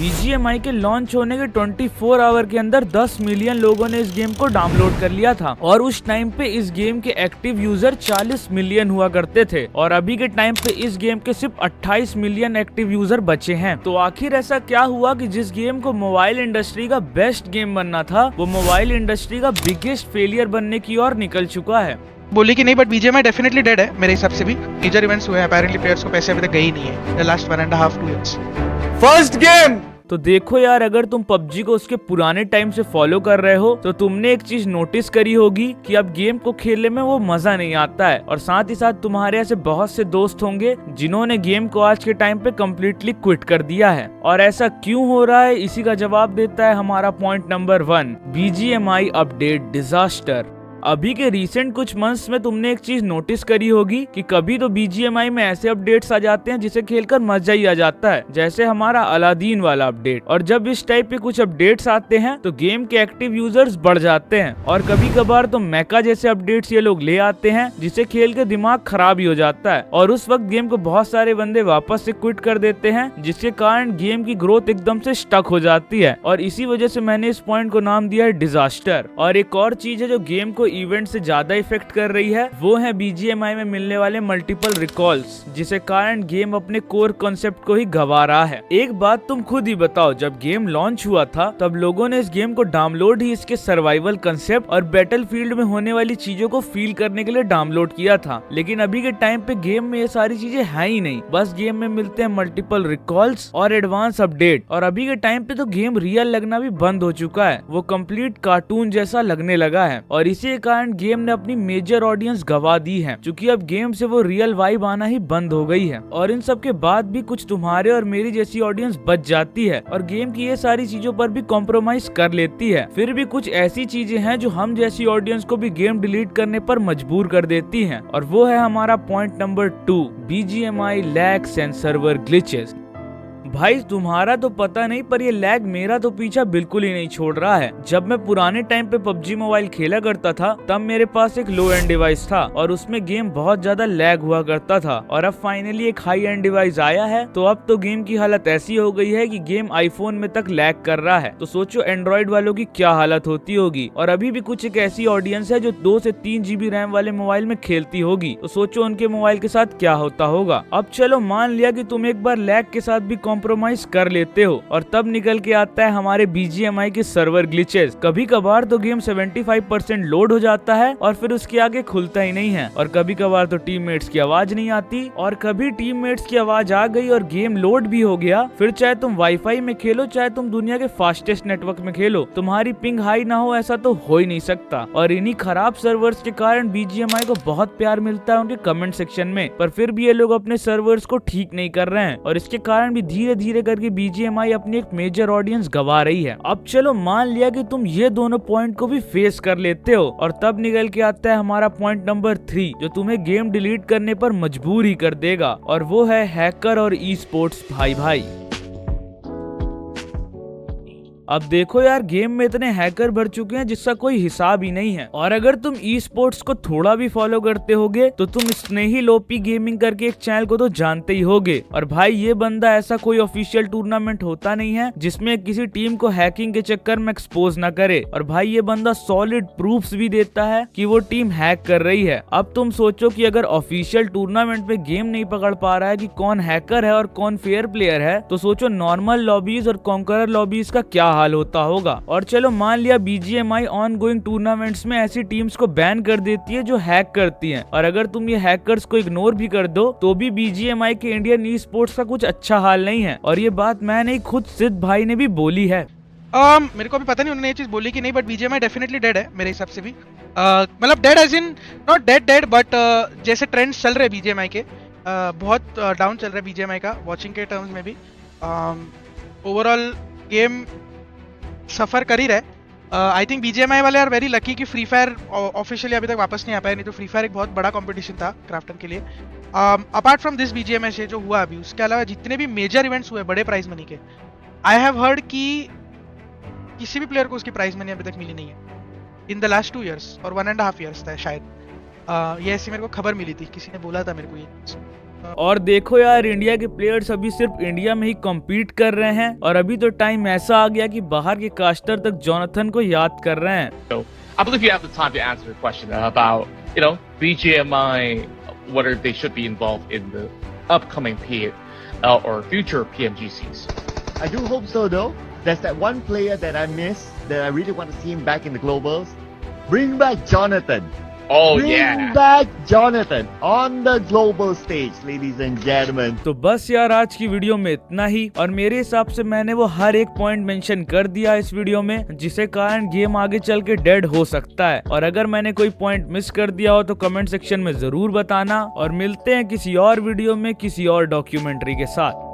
BGMI के launch होने के 24 आवर के अंदर 10 मिलियन लोगों ने इस गेम को डाउनलोड कर लिया था और उस टाइम पे इस गेम के एक्टिव यूजर 40 मिलियन हुआ करते थे और अभी के टाइम पे इस गेम के सिर्फ 28 मिलियन एक्टिव यूजर बचे हैं। तो आखिर ऐसा क्या हुआ कि जिस गेम को मोबाइल इंडस्ट्री का बेस्ट गेम बनना था वो मोबाइल इंडस्ट्री का बिगेस्ट फेलियर बनने की ओर निकल चुका है। बोली कि नहीं, बट BGMI डेफिनेटली डेड है मेरे हिसाब से भी। मेजर इवेंट्स हुए हैं, अपेरेंटली प्लेयर्स को पैसे अभी तक गए ही नहीं है the last 1.5-2 years। First game. तो देखो यार, अगर तुम PUBG को उसके पुराने टाइम से फॉलो कर रहे हो तो तुमने एक चीज नोटिस करी होगी कि अब गेम को खेलने में वो मजा नहीं आता है और साथ ही साथ तुम्हारे ऐसे बहुत से दोस्त होंगे जिन्होंने गेम को आज के टाइम पे कम्प्लीटली क्विट कर दिया है। और ऐसा क्यों हो रहा है, इसी का जवाब देता है हमारा point number 1, BGMI update disaster. अभी के रिसेंट कुछ मंथ्स में तुमने एक चीज नोटिस करी होगी कि कभी तो BGMI में ऐसे अपडेट्स आ जाते हैं जिसे खेलकर मजा ही आ जाता है, जैसे हमारा अलादीन वाला अपडेट। और जब इस टाइप के कुछ अपडेट्स आते हैं तो गेम के एक्टिव यूजर्स बढ़ जाते हैं और कभी कभार तो मेका जैसे अपडेट्स ये लोग ले आते हैं जिसे खेल के दिमाग खराब ही हो जाता है और उस वक्त गेम को बहुत सारे बंदे वापस से क्विट कर देते हैं, जिसके कारण गेम की ग्रोथ एकदम से स्टक हो जाती है और इसी वजह से मैंने इस पॉइंट को नाम दिया है डिजास्टर। और एक और चीज है जो गेम को इवेंट से ज्यादा इफेक्ट कर रही है, वो है BGMI में मिलने वाले मल्टीपल रिकॉल्स, जिसे कारण गेम अपने कोर कॉन्सेप्ट को ही गवा रहा है। एक बात तुम खुद ही बताओ, जब गेम लॉन्च हुआ था तब लोगों ने इस गेम को डाउनलोड ही इसके सर्वाइवल कंसेप्ट और बैटलफील्ड में होने वाली चीजों को फील करने के लिए डाउनलोड किया था, लेकिन अभी के टाइम पे गेम में ये सारी चीजें है ही नहीं। बस गेम में मिलते हैं मल्टीपल रिकॉल्स और एडवांस अपडेट और अभी के टाइम पे तो गेम रियल लगना भी बंद हो चुका है, वो कंप्लीट कार्टून जैसा लगने लगा है और इसी के कारण गेम ने अपनी मेजर ऑडियंस गवा दी है, क्योंकि अब गेम से वो रियल वाइब आना ही बंद हो गई है। और इन सब के बाद भी कुछ तुम्हारे और मेरी जैसी ऑडियंस बच जाती है और गेम की ये सारी चीजों पर भी कॉम्प्रोमाइज कर लेती है। फिर भी कुछ ऐसी चीजें हैं जो हम जैसी ऑडियंस को भी गेम डिलीट करने पर मजबूर कर देती हैं और वो है हमारा point number 2, BGMI lags and server glitches. भाई तुम्हारा तो पता नहीं पर ये लैग मेरा तो पीछा बिल्कुल ही नहीं छोड़ रहा है। जब मैं पुराने टाइम पे PUBG मोबाइल खेला करता था तब मेरे पास एक लो एंड डिवाइस था और उसमें गेम बहुत ज्यादा लैग हुआ करता था और अब फाइनली एक हाई एंड डिवाइस आया है तो अब तो गेम की हालत ऐसी हो गई है कि गेम आईफोन में तक लैग कर रहा है। तो सोचो एंड्रॉइड वालों की क्या हालत होती होगी। और अभी भी कुछ एक ऐसी ऑडियंस है जो 2 से 3 GB रैम वाले मोबाइल में खेलती होगी, तो सोचो उनके मोबाइल के साथ क्या होता होगा। अब चलो मान लिया कि तुम एक बार लैग के साथ भी कॉम्प्रोमाइज कर लेते हो और तब निकल के आता है हमारे BGMI के सर्वर ग्लिचेस। कभी कभार तो गेम 75% लोड हो जाता है और फिर उसके आगे खुलता ही नहीं है और कभी कभार तो टीममेट्स की आवाज नहीं आती और कभी टीममेट्स की आवाज आ गई और गेम लोड भी हो गया। फिर चाहे तुम वाईफाई में खेलो चाहे तुम दुनिया के फास्टेस्ट नेटवर्क में खेलो, तुम्हारी पिंग हाई ना हो ऐसा तो हो ही नहीं सकता। और इन्हीं खराब सर्वर्स के कारण BGMI को बहुत प्यार मिलता है उनके कमेंट सेक्शन में, पर फिर भी ये लोग अपने सर्वर्स को ठीक नहीं कर रहे हैं और इसके कारण भी धीरे धीरे करके BGMI अपनी एक मेजर ऑडियंस गवा रही है। अब चलो मान लिया कि तुम ये दोनों पॉइंट को भी फेस कर लेते हो और तब निकल के आता है हमारा पॉइंट नंबर 3 जो तुम्हें गेम डिलीट करने पर मजबूर ही कर देगा और वो है हैकर और ई स्पोर्ट्स भाई। अब देखो यार, गेम में इतने हैकर भर चुके हैं जिसका कोई हिसाब ही नहीं है और अगर तुम ई स्पोर्ट्स को थोड़ा भी फॉलो करते होगे तो तुम स्नेही लोपी गेमिंग करके एक चैनल को तो जानते ही होगे। और भाई ये बंदा ऐसा कोई ऑफिशियल टूर्नामेंट होता नहीं है जिसमें किसी टीम को हैकिंग के चक्कर में एक्सपोज ना करे और भाई ये बंदा सॉलिड प्रूफ्स भी देता है कि वो टीम हैक कर रही है। अब तुम सोचो कि अगर ऑफिशियल टूर्नामेंट में गेम नहीं पकड़ पा रहा है कि कौन हैकर है और कौन फेयर प्लेयर है, तो सोचो नॉर्मल लॉबीज और कॉन्करर लॉबीज का क्या हाल होता होगा। और चलो मान लिया BGMI ऑन गोइंग टूर्नामेंट्स में ऐसी टीम्स को बैन कर देती है जो हैक करती हैं और अगर तुम ये हैकर्स को इग्नोर भी कर दो तो भी BGMI के इंडियन ई स्पोर्ट्स का कुछ अच्छा हाल नहीं है। और ये बात मैं नहीं, खुद सिद्ध भाई ने भी बोली है। मेरे को अभी पता नहीं उन्होंने ये चीज बोली कि नहीं, बट BGMI डेफिनेटली डेड है मेरे हिसाब से भी। मतलब dead as in not dead but जैसे ट्रेंड्स चल रहे हैं BGMI के बहुत डाउन चल रहा है BGMI का वॉचिंग के टर्म्स में भी। ओवरऑल गेम सफर कर ही रहे। आई थिंक BGMI वाले आर वेरी लकी कि फ्री फायर ऑफिशियली अभी तक वापस नहीं आ पाया, नहीं तो फ्री फायर एक बहुत बड़ा कंपटीशन था क्राफ्टन के लिए। अपार्ट फ्रॉम दिस BGMI से जो हुआ अभी, उसके अलावा जितने भी मेजर इवेंट्स हुए बड़े प्राइज मनी के, आई हैव हर्ड कि किसी भी प्लेयर को उसकी प्राइज मनी अभी तक मिली नहीं है इन द लास्ट 2 years और 1.5 years था शायद। ये ऐसी मेरे को खबर मिली थी, किसी ने बोला था मेरे को ये। और देखो यार, इंडिया के प्लेयर्स अभी सिर्फ इंडिया में ही कम्पीट कर रहे हैं और अभी तो टाइम ऐसा आ गया कि बाहर के कास्टर तक जोनाथन को याद कर रहे हैं। So, I believe you have the time to answer the question about, BGMI, whether they should be involved in the upcoming or future PMGCs. I do hope so though. There's that one player that I miss that I really want to see him back in the globals. Bring back Jonathan. Oh, Bring yeah. back Jonathan on the global stage, ladies and gentlemen. तो बस यार, आज की video में इतना ही। और मेरे हिसाब से मैंने वो हर एक पॉइंट मेंशन कर दिया इस वीडियो में, जिसके कारण गेम आगे चल के डेड हो सकता है। और अगर मैंने कोई पॉइंट मिस कर दिया हो तो कमेंट सेक्शन में जरूर बताना। और मिलते हैं किसी और वीडियो में किसी और डॉक्यूमेंट्री के साथ।